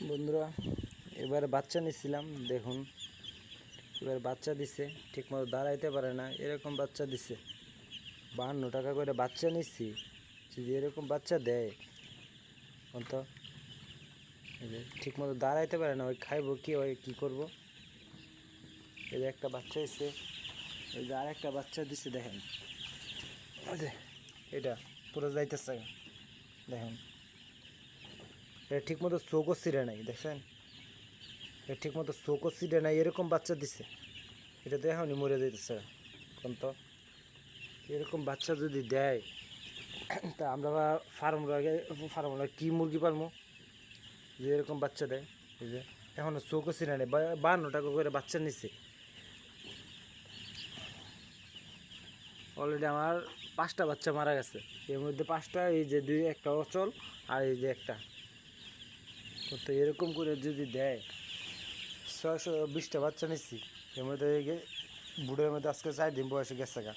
বন্ধুরা, এবারে বাচ্চা নিচ্ছিলাম, দেখুন এবার বাচ্চা দিছে, ঠিকমতো দাঁড়াইতে পারে না, এরকম বাচ্চা দিছে। 52 টাকা করে বাচ্চা নিচ্ছি, যদি এরকম বাচ্চা দেয় তো ঠিকমতো দাঁড়াইতে পারে না, ওই খাইব কি, ওই কী করব। এই যে একটা বাচ্চা এসে, এই যে আর একটা বাচ্চা দিছে, দেখেন ওই যে এটা পুরো যাইতেছে, দেখেন এটা ঠিকমতো চোখও ছিঁড়ে নাই, দেখছেন এটা ঠিকমতো চোখও ছিঁড়ে নাই, এরকম বাচ্চা দিছে। এটা তো এখনই মরে যাইতেছে। এখন তো এরকম বাচ্চা যদি দেয় তা আমরা ফার্মরা কী মুরগি পালবো যে এরকম বাচ্চা দেয়। এই যে এখনও চোখও ছিঁড়ে নেই, 52 টাকা করে বাচ্চা নিচ্ছে। অলরেডি আমার 5টা বাচ্চা মারা গেছে, এর মধ্যে 5টা, এই যে একটা অচল, আর এই যে একটা। তো এরকম করে যদি দেয়, 620টা বাচ্চা নিচ্ছি, এর মধ্যে বুড়ের মধ্যে আজকে 4 দিন বয়সে গেছে গা।